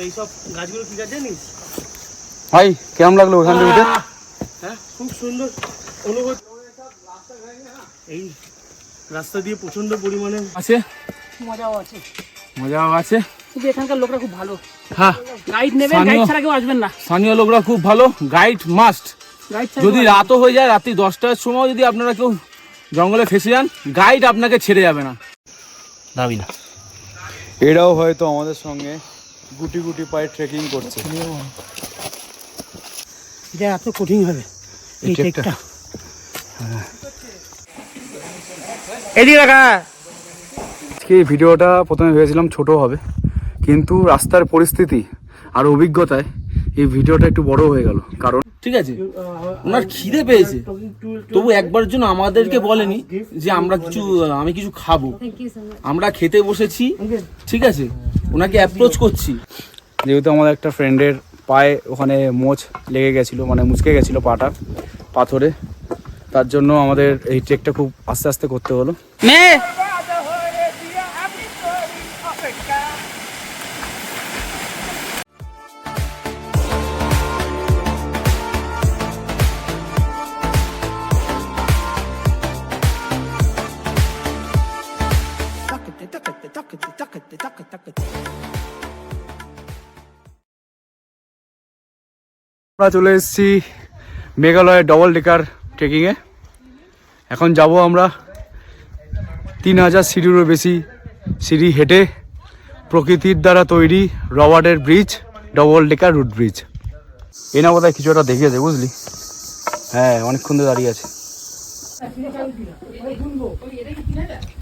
এইসব গাছগুলো কি গাছ জানিস ভাই? কেমন লাগলো ওখান থেকে? হ্যাঁ, খুব সুন্দর অনুভূতি। এই রাস্তা দিয়ে প্রচন্ড পরিমাণে আছে, মজাও আছে, মজাও আছে, কিন্তু এখানকার লোকরা খুব ভালো। হ্যাঁ, গাইড নেবেন, গাইড ছাড়া কেউ আসবেন না। স্থানীয় লোকরা খুব ভালো, গাইড মাস্ট। গাইড যদি রাতও হয়ে যায়, রাত্রি 10টার সময় যদি আপনারা কেউ জঙ্গলে ফেসে যান, গাইড আপনাকে ছেড়ে যাবে না, দাবি না। এরাও হয়তো আমাদের সঙ্গে গুটি গুটি পায়ে ট্রেকিং করছে। এটা এত কঠিন হবে এই ট্রেকটা। এদিকে রাখা। আজকে এই ভিডিওটা প্রথমে ভেবেছিলাম ছোট হবে, কিন্তু রাস্তার পরিস্থিতি আর অভিজ্ঞতায় এই ভিডিওটা একটু বড় হয়ে গেল। কারণ ঠিক আছে, ওনার খিদে পেয়েছে, তবু একবারের জন্য আমাদেরকে বলেনি যে আমি কিছু খাবো। আমরা খেতে বসেছি, ঠিক আছে, ওনাকে অ্যাপ্রোচ করছি। যেহেতু আমাদের একটা ফ্রেন্ডের পায়ে ওখানে মোচ লেগে গেছিলো, মানে মুচকে গেছিলো পাটা পাথরে, তার জন্য আমাদের এই ট্রেকটা খুব আস্তে আস্তে করতে হলো। আমরা চলে এসেছি মেঘালয়ের ডবল ডেকার ট্রেকিংয়ে। এখন যাব আমরা 3000 সিঁড়িরও বেশি সিঁড়ি হেঁটে প্রকৃতির দ্বারা তৈরি রবার্টের bridge, double decker root bridge. এ না বোধহয় কিছু একটা দেখিয়েছে, বুঝলি? হ্যাঁ, অনেকক্ষণ ধরে দাঁড়িয়ে আছে।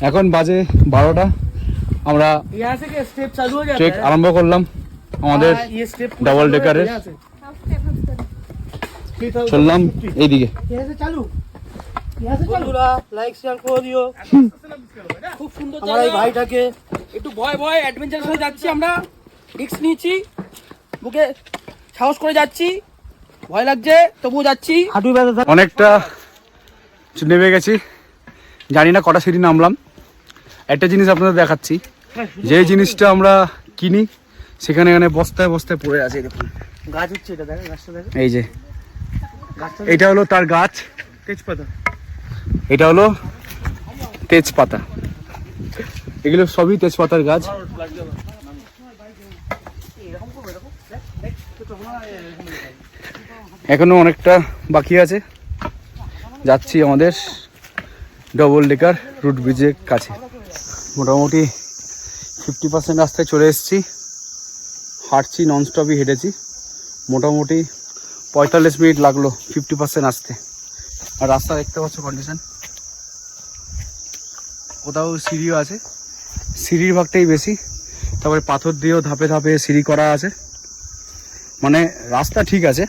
এখন বাজে 12টা, আমরা ট্রেক আরম্ভ করলাম আমাদের ডবল ডেকারের। চললাম এইদিকে। বন্ধুরা লাইক শেয়ার করে দিও। খুব সুন্দর আমার এই ভাইটাকে একটু ভয় অ্যাডভেঞ্চারের সাথে যাচ্ছি আমরা, রিস্ক নিয়েছি, বুকে সাহস করে যাচ্ছি, ভয় লাগছে তবুও যাচ্ছি। হাঁটু ব্যথা। অনেকটা নেমে গেছি, জানি না কটা সিঁড়ি নামলাম। একটা জিনিস আপনাদের দেখাচ্ছি, যে জিনিসটা আমরা কিনি সেখানে এখানে বস্তায় বস্তায় পড়ে আছে। দেখুন গাছ হচ্ছে, এটা দেখেন গাছটা দেখেন, এই যে এটা হলো তার গাছ, তেজপাতা। এটা হলো তেজপাতা, এগুলো সবই তেজপাতার গাছ। এখনো অনেকটা বাকি আছে, যাচ্ছি আমাদের ডবল ডেকার রুট ব্রিজের কাছে। মোটামুটি 50% রাস্তায় চলে এসেছি, হাঁটছি, ননস্টপই হেঁটেছি। মোটামুটি 45 মিনিট লাগলো 50% আসতে। আর রাস্তা দেখতে পাচ্ছ কন্ডিশন, কোথাও সিঁড়িও আছে, সিঁড়ির ভাগটাই বেশি, তারপরে পাথর দিয়েও ধাপে ধাপে সিঁড়ি করা আছে। মানে রাস্তা ঠিক আছে,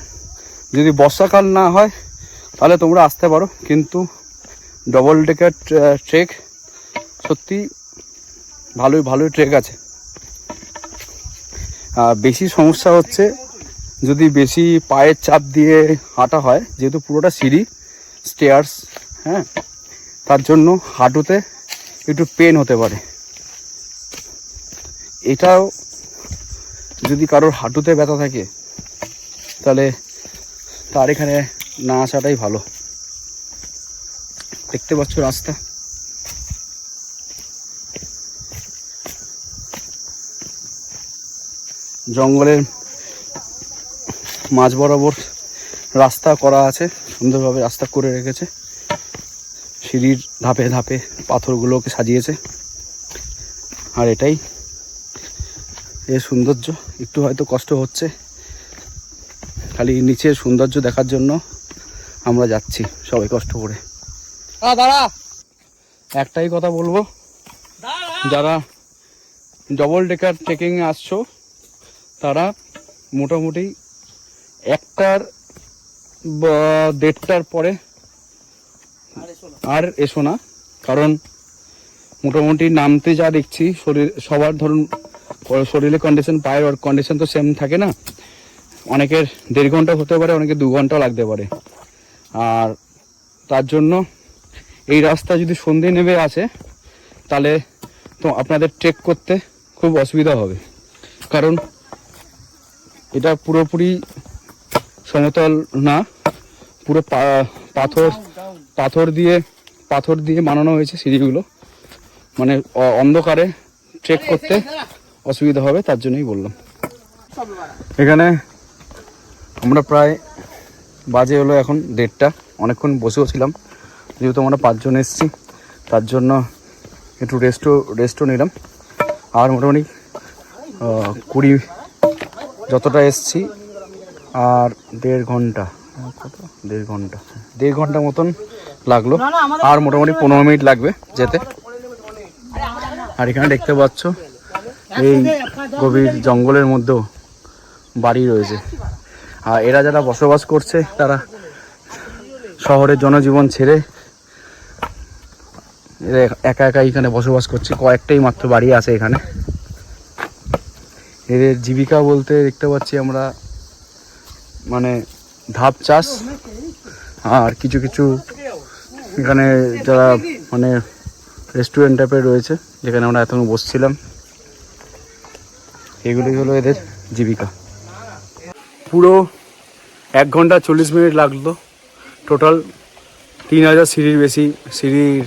যদি বর্ষাকাল না হয় তাহলে তোমরা আসতে পারো, কিন্তু ডবল ডেকার ট্রেক সত্যি ভালোই ট্রেক আছে। বেশি সমস্যা হচ্ছে যদি বেশি পায়ের চাপ দিয়ে হাঁটা হয়, যেহেতু পুরোটা সিঁড়ি স্টেয়ার্স, হ্যাঁ, তার জন্য হাঁটুতে একটু পেন হতে পারে। এটাও যদি কারোর হাঁটুতে ব্যথা থাকে তাহলে তার এখানে না আসাটাই ভালো। দেখতে পাচ্ছ রাস্তা, জঙ্গলের মাঝ বরাবর রাস্তা করা আছে, সুন্দরভাবে রাস্তা করে রেখেছে, সিঁড়ির ধাপে ধাপে পাথরগুলোকে সাজিয়েছে। আর এটাই এর সৌন্দর্য। একটু হয়তো কষ্ট হচ্ছে, খালি নিচের সৌন্দর্য দেখার জন্য আমরা যাচ্ছি সবাই কষ্ট করে। দাঁড়া, একটাই কথা বলবো, যারা ডবল ডেকার ট্রেকিংয়ে আসছো তারা মোটামুটি 1টার বা 1:30টার পরে আর এসো না। কারণ মোটামুটি নামতে যা দেখছি সবার ধরুন শরীরের কন্ডিশন, পায়ের কন্ডিশন তো সেম থাকে না, অনেকের 1.5 ঘন্টা হতে পারে, অনেকের 2 ঘন্টাও লাগতে পারে। আর তার জন্য এই রাস্তা যদি সন্ধে নেমে আসে তাহলে তো আপনাদের ট্রেক করতে খুব অসুবিধা হবে, কারণ এটা পুরোপুরি সমতল না, পুরো পাথর দিয়ে বানানো হয়েছে সিঁড়িগুলো, মানে অন্ধকারে ট্রেক করতে অসুবিধা হবে, তার জন্যই বললাম। এখানে আমরা প্রায় বাজে হলো এখন 1:30, অনেকক্ষণ বসেও ছিলাম, যেহেতু আমরা 5 জন এসেছি, তার জন্য একটু রেস্টও নিলাম। আর মোটামুটি 20 যতটা এসেছি আর 1.5 ঘন্টা, দেড় ঘন্টা মতন লাগলো, আর মোটামুটি 15 মিনিট লাগবে যেতে। আর এখানে দেখতে পাচ্ছ এই গভীর জঙ্গলের মধ্যেও বাড়ি রয়েছে, আর এরা যারা বসবাস করছে তারা শহরের জনজীবন ছেড়ে এরা একা একা এখানে বসবাস করছে, কয়েকটাই মাত্র বাড়ি আছে এখানে। এদের জীবিকা বলতে দেখতে পাচ্ছি আমরা মানে ধাপ চাষ, আর কিছু কিছু এখানে যারা মানে রেস্টুরেন্ট টাইপের রয়েছে, যেখানে আমরা এতক্ষণ বসছিলাম, এগুলোই হলো এদের জীবিকা। পুরো 1 ঘন্টা 40 মিনিট লাগলো। টোটাল 3000 সিঁড়ির বেশি, সিঁড়ির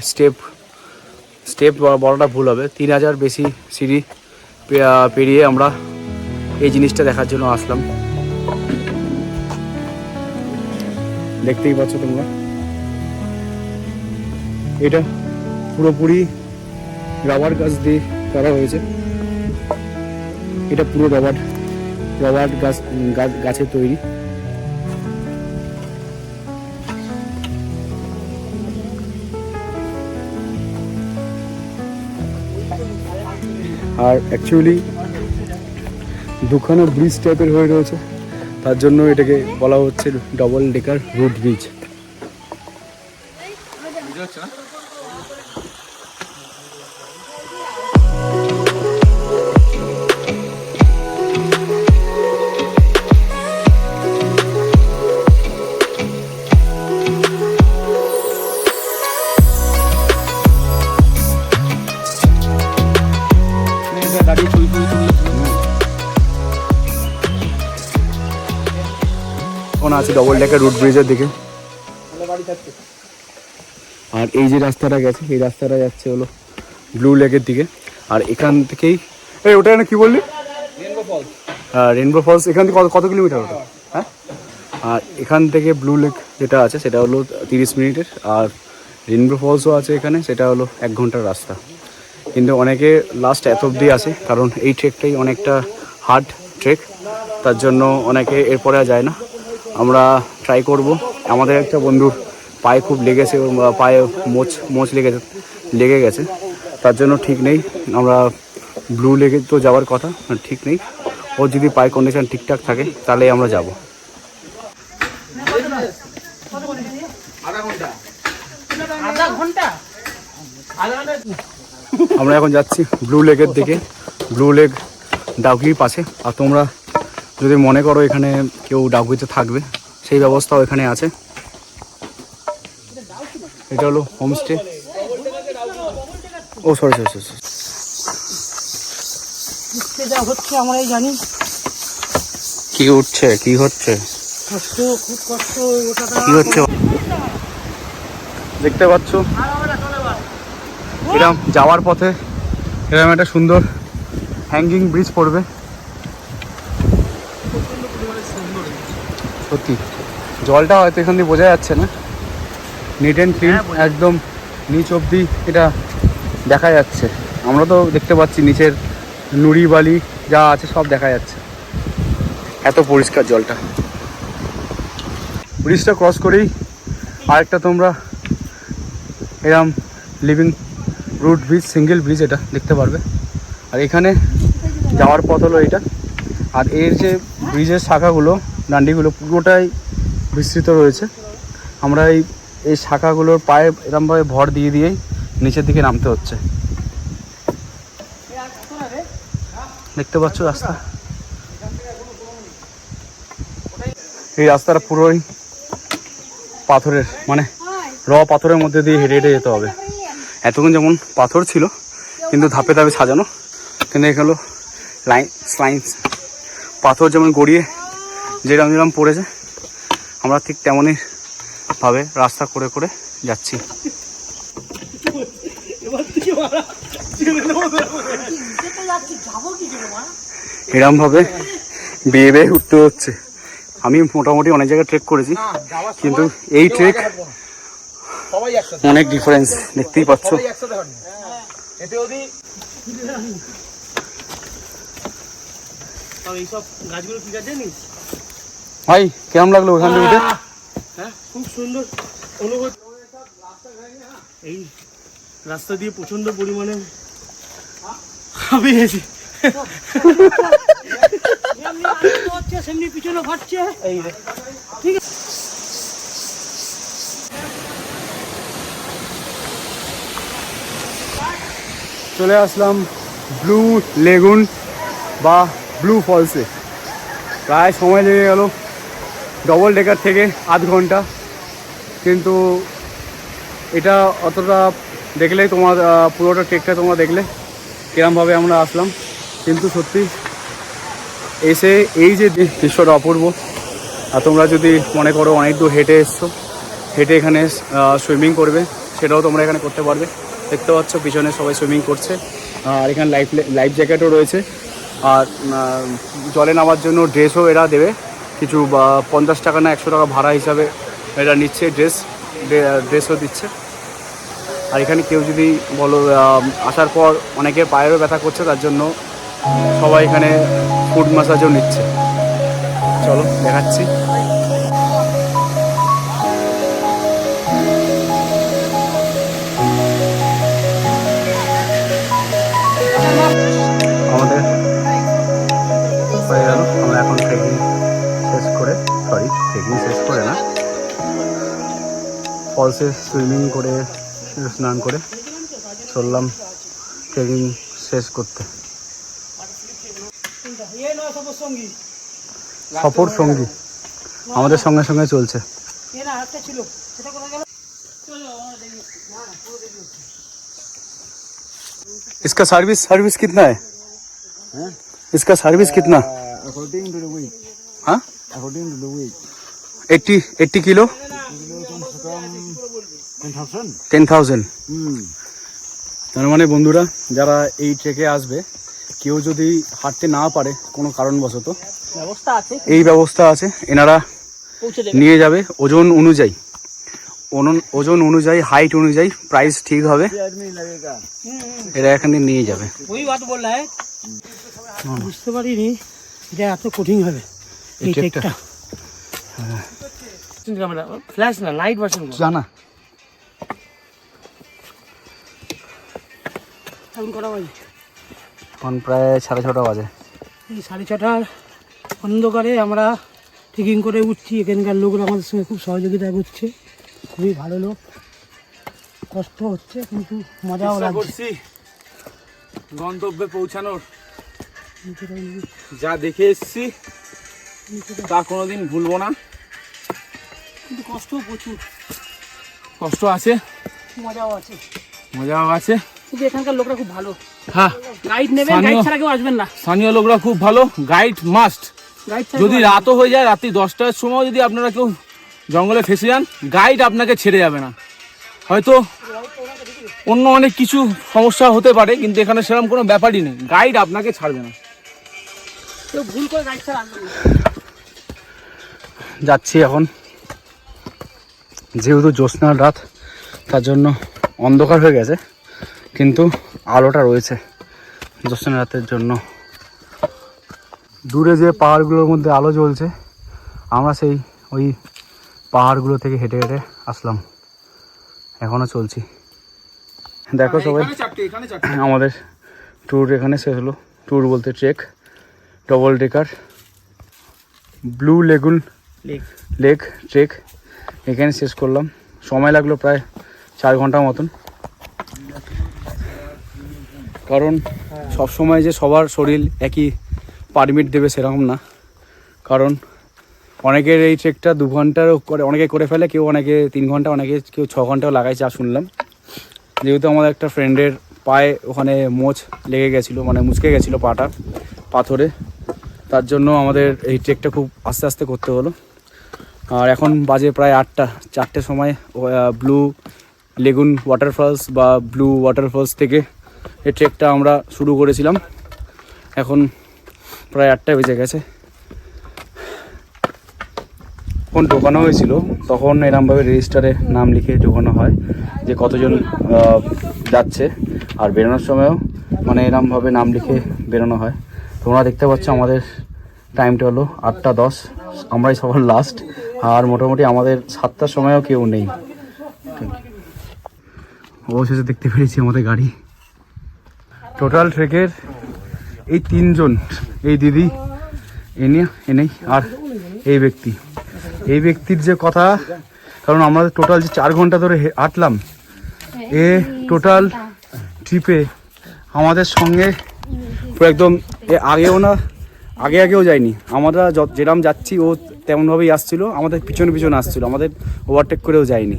স্টেপ বলাটা ভুল হবে, 3000 বেশি সিঁড়ি পেরিয়ে আমরা এই জিনিসটা দেখার জন্য আসলাম। দেখতেই পাচ্ছ তোমরা, এটা পুরোপুরি রাবার গাছ দিয়ে করা হয়েছে। এটা পুরো রাবার গাছের তৈরি। আর অ্যাকচুয়ালি দুখানা ব্রিজ টাইপের হয়ে রয়েছে, তার জন্য এটাকে বলা হচ্ছে ডবল ডেকার রোড ব্রিজ। আছে ডবল ডেকার রুট ব্রিজের দিকে। আর এই যে রাস্তাটা গেছে, এই রাস্তাটা যাচ্ছে হলো ব্লু লেকের দিকে। আর এখান থেকেই ওটা কি বললি, রেনবো ফলস। এখান থেকে কত কিলোমিটার ওটা? হ্যাঁ, আর এখান থেকে ব্লু লেক যেটা আছে সেটা হলো 30 মিনিটের, আর রেনবো ফলসও আছে এখানে, সেটা হলো 1 ঘন্টার রাস্তা। কিন্তু অনেকে লাস্ট এত অবধি আসে, কারণ এই ট্রেকটাই অনেকটা হার্ড ট্রেক, তার জন্য অনেকে এরপরে আর যায় না। আমরা ট্রাই করব। আমাদের একটা বন্ধুর পায়ে খুব লেগেছে, পায়ে মোচ লেগে গেছে, তার জন্য ঠিক নেই। আমরা ব্লু লেকে তো যাওয়ার কথা, ঠিক নেই। ওর যদি পায়ে কন্ডিশন ঠিকঠাক থাকে তাহলে আমরা যাব। আমরা এখন যাচ্ছি ব্লু লেকের দিকে। ব্লু লেক ডাউকির পাশে। আর তোমরা যদি মনে করো এখানে কেউ ডাউকিতে থাকবে, সেই ব্যবস্থাও এখানে আছে। এটা হলো হোমস্টে। ও সরি যা হচ্ছে আমরাই জানি। কি উঠছে, কি হচ্ছে, খুব কষ্ট। কি হচ্ছে দেখতে পাচ্ছ। এরকম যাওয়ার পথে এরকম একটা সুন্দর হ্যাঙ্গিং ব্রিজ পড়বে। সত্যি জলটা হয়তো এখান দিয়ে বোঝা যাচ্ছে না, নিট অ্যান্ড ক্লিন, একদম নিচ অবধি এটা দেখা যাচ্ছে। আমরা তো দেখতে পাচ্ছি নিচের নুড়ি বালি যা আছে সব দেখা যাচ্ছে, এত পরিষ্কার জলটা। ব্রিজটা ক্রস করেই আরেকটা তোমরা এরম living root bridge, single bridge এটা দেখতে পারবে। আর এখানে যাওয়ার পথ হলো এটা। আর এর যে ব্রিজের শাখাগুলো, ডান্ডিগুলো পুরোটাই বিস্তৃত রয়েছে। আমরা এই শাখাগুলোর পায়ে এরমভাবে ভর দিয়েই নিচের দিকে নামতে হচ্ছে। দেখতে পাচ্ছ রাস্তা, এই রাস্তাটা পুরোই পাথরের, মানে পাথরের মধ্যে দিয়ে হেঁটে যেতে হবে। এতক্ষণ যেমন পাথর ছিল, কিন্তু ধাপে ধাপে সাজানো। কিন্তু এগুলো স্লাইন পাথর যেমন গড়িয়ে যেরকম যেরকম পড়েছে, আমরা ঠিক তেমনই ভাবে রাস্তা করে করে যাচ্ছি। এরকম ভাবে বেয়ে বেয়ে উঠতে হচ্ছে। আমি মোটামুটি অনেক জায়গায় ট্রেক করেছি, কিন্তু এই ট্রেক অনেক ডিফারেন্স দেখতেই পাচ্ছ। এইসব গাছগুলো ঠিক আছে জানিস ভাই, কেমন লাগলো ওখান থেকে উঠে? হ্যাঁ, খুব সুন্দর অনুভূতি। এই রাস্তা দিয়ে প্রচন্ড পরিমাণে হাবিয়েছি। সেমনি পিছনে ঘটছে। এই ঠিক আছে, চলে আসলাম ব্লু লেগুন বা ব্লু ফলসে। প্রায় সময় লেগে গেল ডবল ডেকার থেকে আধ ঘন্টা, কিন্তু এটা অতটা দেখলে তোমার পুরোটা ট্রেকটা তোমরা দেখলে কিরমভাবে আমরা আসলাম। কিন্তু সত্যি এসে এই যে দৃশ্যটা অপূর্ব। আর তোমরা যদি মনে করো অনেক দূর হেঁটে এসছো, হেঁটে এখানে সুইমিং করবে, সেটাও তোমরা এখানে করতে পারবে। দেখতে পাচ্ছ পিছনে সবাই সুইমিং করছে, আর এখানে লাইফ জ্যাকেটও রয়েছে। আর জলে নামার জন্য ড্রেসও এরা দেবে কিছু, 50 টাকা না 100 টাকা ভাড়া হিসাবে এরা নিচ্ছে, ড্রেসও দিচ্ছে। আর এখানে কেউ যদি বলো আসার পর অনেকের পায়েরও ব্যথা করছে, তার জন্য সবাই এখানে ফুড ম্যাসাজও নিচ্ছে। চলো দেখাচ্ছি। আমাদের হয়ে গেল, আমরা এখন ট্রেকিং শেষ করে না, ফলসে সুইমিং করে স্নান করে চললাম ট্রেকিং শেষ করতে। সফর সঙ্গী আমাদের সঙ্গে সঙ্গে চলছে। इसका सर्विस कितना है? इसका सर्विस कितना? According to the weight. हाँ, According to the weight. 80 kilo 10,000। তার মানে বন্ধুরা, যারা এই ট্রেকে আসবে, কেউ যদি হাঁটতে না পারে কোনো কারণবশত, ব্যবস্থা আছে, এই ব্যবস্থা আছে, এনারা পৌঁছে দেবে। নিয়ে যাবে ওজন অনুযায়ী হাইট অনুযায়ী প্রাইস ঠিক হবে, এরা এখান থেকে নিয়ে যাবে। ওই বাত বল রहा है। বুঝতে পারিনি এটা এত কঠিন হবে এই ট্রেকটা। ট্রেকটা। ক্যামেরা ফ্ল্যাশ না, নাইট ভার্সন জানা এখন করা হয়। এখন প্রায় 6:30 বাজে। এই 6:30 অন্ধকারে আমরা ট্রেকিং করে উঠছি। এখানকার লোকরা আমাদের সঙ্গে খুব সহযোগিতা করছে, খুবই ভালো লোক। কষ্ট হচ্ছে কিন্তু মজাও লাগছে। গন্তব্যে পৌঁছানোর যা দেখে এসেছি তা কোনোদিন ভুলবো না। কিন্তু কষ্ট প্রচুর, কষ্ট আছে, মজাও আছে। কিন্তু এখানকার লোকরা খুব ভালো। হ্যাঁ, গাইড নেবেন, গাইড ছাড়া কেউ আসবেন না। স্থানীয় লোকরা খুব ভালো, গাইড মাস্ট। গাইড যদি রাতও হয়ে যায়, রাত্রি 10টার সময় যদি আপনারা কেউ জঙ্গলে ফেসে যান, গাইড আপনাকে ছেড়ে যাবে না। হয়তো অন্য অনেক কিছু সমস্যা হতে পারে, কিন্তু এখানে সেরকম কোনো ব্যাপারই নেই, গাইড আপনাকে ছাড়বে না। কেউ ভুল করে গাইড ছাড়া আসবেন না। যাচ্ছি এখন, যেহেতু জ্যোৎস্নার রাত, তার জন্য অন্ধকার হয়ে গেছে, কিন্তু আলোটা রয়েছে জ্যোৎস্না রাতের জন্য। দূরে যে পাহাড়গুলোর মধ্যে আলো জ্বলছে, আমরা সেই ওই পাহাড়গুলো থেকে হেঁটে হেঁটে আসলাম, এখনও চলছি। দেখো সবাই, আমাদের ট্যুর এখানে শেষ হলো। ট্যুর বলতে trek, double decker blue lagoon lake trek এখানে শেষ করলাম। সময় লাগলো প্রায় 4 ঘন্টার মতন, কারণ সব সময় যে সবার শরীর একই পারমিট দেবে সেরকম না। কারণ অনেকের এই ট্রেকটা 2 ঘন্টারও করে, অনেকে করে ফেলে, কেউ অনেকে 3 ঘন্টা, অনেকে কেউ 6 ঘন্টাও লাগায়, যা শুনলাম। যেহেতু আমাদের একটা ফ্রেন্ডের পায়ে ওখানে মোচ লেগে গেছিলো, মানে মুচকে গেছিলো পাটা পাথরে। তার জন্য আমাদের এই ট্রেকটা খুব আস্তে আস্তে করতে হলো। আর এখন বাজে প্রায় 8টা, 4টের সময় ব্লু লেগুন ওয়াটারফলস বা ব্লু ওয়াটারফলস থেকে এই ট্রেকটা আমরা শুরু করেছিলাম। এখন প্রায় 8টা বেজে গেছে। যখন ঢোকানো হয়েছিল তখন এরমভাবে রেজিস্টারে নাম লিখে ঢোকানো হয় যে কতজন যাচ্ছে, আর বেরোনোর সময়ও মানে এরমভাবে নাম লিখে বেরোনো হয়। তোমরা দেখতে পাচ্ছ আমাদের টাইমটা হলো 8টা 10, আমরাই সবার লাস্ট। আর মোটামুটি আমাদের 7টার সময়ও কেউ নেই। অবশেষে দেখতে পেরেছি আমাদের গাড়ি। টোটাল ট্রেকের এই 3জন, এই দিদি, এনেই আর এই ব্যক্তির যে কথা, কারণ আমাদের টোটাল যে 4 ঘন্টা ধরে হাঁটলাম, এ টোটাল ট্রিপে আমাদের সঙ্গে পুরো একদম আগেও যায়নি। আমরা যেরকম যাচ্ছি ও তেমনভাবেই আসছিল, আমাদের পিছনে আসছিল, আমাদের ওভারটেক করেও যায়নি।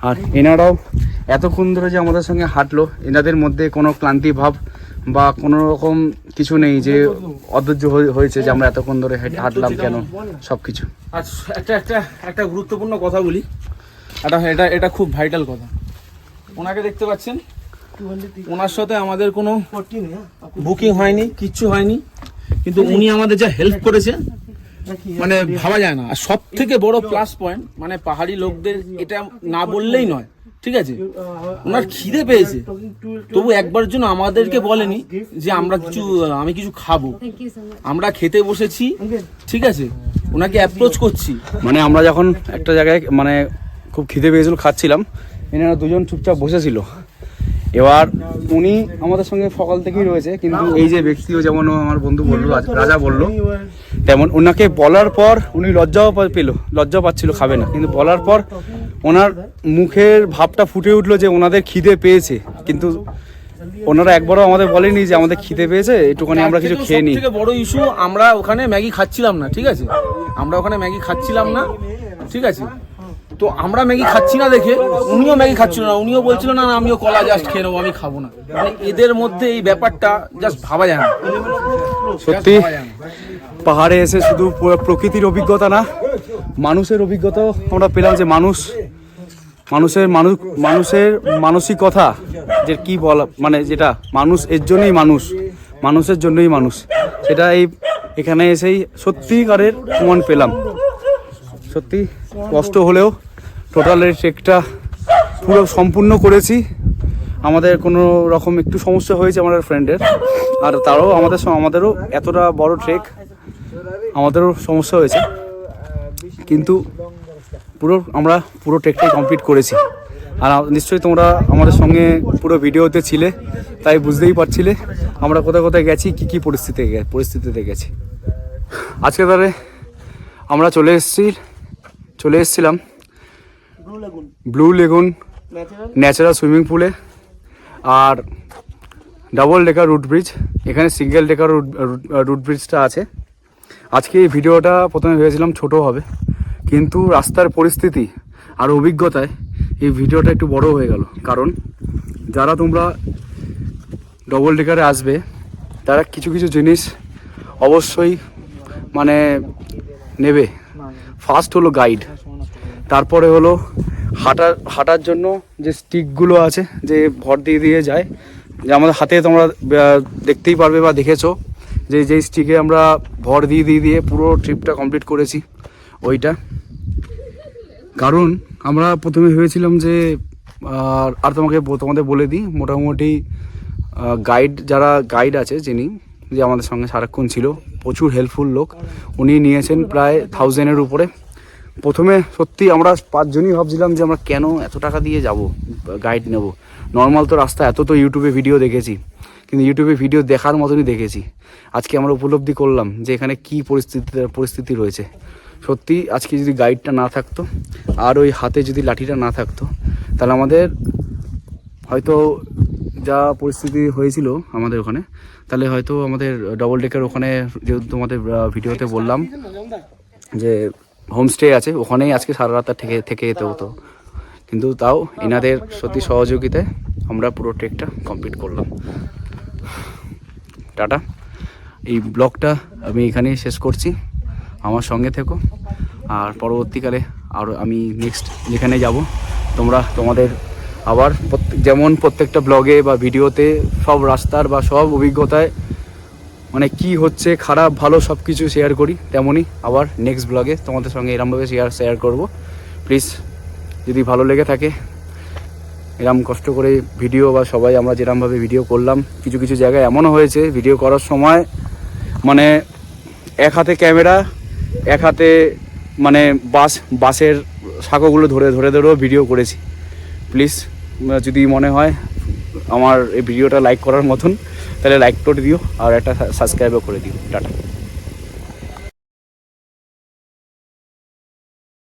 আর এনারাও এতক্ষণ ধরে যে আমাদের সঙ্গে হাঁটলো, এনাদের মধ্যে কোনো ক্লান্তি ভাব বা কোনো রকম কিছু নেই যে অধৈর্য হয়েছে যে আমরা এতক্ষণ ধরে হাঁটলাম কেন, সব কিছু। আচ্ছা, একটা গুরুত্বপূর্ণ কথা বলি, এটা খুব ভাইটাল কথা। ওনাকে দেখতে পাচ্ছেন, ওনার সাথে আমাদের কোনো বুকিং হয়নি, কিচ্ছু হয়নি, কিন্তু উনি আমাদের যা হেল্প করেছে মানে ভাবা যায় না। আর সব থেকে বড় প্লাস পয়েন্ট, মানে পাহাড়ি লোকদের এটা না বললেই নয়, ঠিক আছে, ওনার খিদে পেয়েছে, তবু একবার জন্য আমাদেরকে বলেনি যে আমি কিছু খাবো। আমরা খেতে বসেছি, ঠিক আছে, ওনাকে অ্যাপ্রোচ করছি। মানে আমরা যখন একটা জায়গায় মানে খুব খিদে পেয়েছিল, খাচ্ছিলাম, এনারা দুজন চুপচাপ বসেছিল। এবার উনি আমাদের সঙ্গে সকাল থেকেই রয়েছে, কিন্তু এই যে ব্যক্তিও, যেমন আমার বন্ধু বললো, রাজা বললো, তেমন ওনাকে বলার পর উনি লজ্জাও পাচ্ছিল, খাবে না, কিন্তু বলার পর ওনার মুখের ভাবটা ফুটে উঠলো যে ওনাদের খিদে পেয়েছে, কিন্তু ওনারা একবারও আমাদের বলেনি যে আমাদের খিদে পেয়েছে, একটুখানি আমরা কিছু খেয়ে নিই। সবথেকে বড় ইস্যু, আমরা ওখানে ম্যাগি খাচ্ছিলাম না, ঠিক আছে, ঠিক আছে। তো আমরা ম্যাগি খাচ্ছি না দেখে উনিও ম্যাগি খাচ্ছিল না, উনিও বলছিল না আমিও কলা জাস্ট খেয়ে নেবো, আমি খাবো না। মানে এদের মধ্যে এই ব্যাপারটা জাস্ট ভাবা যায় না। সত্যি পাহাড়ে এসে শুধু প্রকৃতির অভিজ্ঞতা না, মানুষের অভিজ্ঞতাও আমরা পেলাম, যে মানুষের মানসিকতা, যে কি বলা, মানে যেটা মানুষ এর জন্যই মানুষের জন্যই মানুষ, সেটা এখানে এসেই সত্যিকারের প্রমাণ পেলাম। সত্যি কষ্ট হলেও টোটাল এই ট্রেকটা পুরো সম্পূর্ণ করেছি। আমাদের কোনো রকম একটু সমস্যা হয়েছে আমাদের ফ্রেন্ডের, আর তারাও আমাদেরও এতটা বড় ট্রেক, আমাদেরও সমস্যা হয়েছে, কিন্তু আমরা পুরো ট্রেকটাই কমপ্লিট করেছি। আর নিশ্চয়ই তোমরা আমাদের সঙ্গে পুরো ভিডিওতে ছিলে, তাই বুঝতেই পারছিলে আমরা কোথায় গেছি, কী পরিস্থিতিতে গেছি। আজকে তাহলে আমরা চলে এসেছিলাম ব্লু লেগুন ন্যাচারাল সুইমিং পুলে, আর ডাবল ডেকার রুট ব্রিজ, এখানে সিঙ্গেল ডেকার রুট ব্রিজটা আছে। আজকে এই ভিডিওটা প্রথমে ভেবেছিলাম ছোট হবে, কিন্তু রাস্তার পরিস্থিতি আর অভিজ্ঞতায় এই ভিডিওটা একটু বড় হয়ে গেল। কারণ যারা তোমরা ডবল ডেকারে আসবে, তারা কিছু জিনিস অবশ্যই মানে নেবে। ফার্স্ট হলো গাইড, তারপরে হলো হাঁটার জন্য যে স্টিকগুলো আছে, যে ভর দিয়ে যায়, যে আমাদের হাতে তোমরা দেখতেই পারবে বা দেখেছো, যে স্টিকে আমরা ভর দিয়ে পুরো ট্রিপটা কমপ্লিট করেছি ওইটা। কারণ আমরা প্রথমে ভেবেছিলাম যে আর তোমাদের বলে দিই, মোটামুটি যারা গাইড আছে, যিনি যে আমাদের সঙ্গে সারাক্ষণ ছিল, প্রচুর হেল্পফুল লোক, উনি নিয়েছেন প্রায় 1000-এর উপরে। প্রথমে সত্যি আমরা 5 জনই ভাবছিলাম যে আমরা কেন এত টাকা দিয়ে যাব, গাইড নেব, নর্মাল তো রাস্তা, এত তো ইউটিউবে ভিডিও দেখেছি, কিন্তু ইউটিউবে ভিডিও দেখার মতনই দেখেছি। আজকে আমরা উপলব্ধি করলাম যে এখানে কী পরিস্থিতি রয়েছে। সত্যি আজকে যদি গাইডটা না থাকতো, আর ওই হাতে যদি লাঠিটা না থাকতো, তাহলে আমাদের হয়তো যা পরিস্থিতি হয়েছিল আমাদের ওখানে, তাহলে হয়তো আমাদের ডবল ডেকার ওখানে, যেহেতু তোমাদের ভিডিওতে বললাম যে হোমস্টে আছে, ওখানেই আজকে সারা রাত থেকে যেতে হতো। কিন্তু তাও এনাদের সত্যি সহযোগিতায় আমরা পুরো ট্রেকটা কমপ্লিট করলাম। টাটা। এই ব্লগটা আমি এখানেই শেষ করছি, আমার সঙ্গে থেকো। আর পরবর্তীকালে আর আমি নেক্সট যেখানে যাব তোমরা তোমাদের আবার যেমন প্রত্যেকটা ব্লগে বা ভিডিওতে সব রাস্তার বা সব অভিজ্ঞতায় মানে কি হচ্ছে খারাপ ভালো সব কিছু শেয়ার করি, তেমনই আবার নেক্সট ব্লগে তোমাদের সঙ্গে এরমভাবে শেয়ার করব। প্লিজ যদি ভালো লেগে থাকে, এরম কষ্ট করে ভিডিও বা সবাই আমরা যেরমভাবে ভিডিও করলাম, কিছু কিছু জায়গায় এমনও হয়েছে ভিডিও করার সময় মানে এক হাতে ক্যামেরা, এক হাতে মানে বাসের সাঁকোগুলো ধরেও ভিডিও করেছি। প্লিজ যদি মনে হয় আমার এই ভিডিওটা লাইক করার মতন, তাহলে লাইক করে দিও আর একটা সাবস্ক্রাইবও করে দিও। টাটা।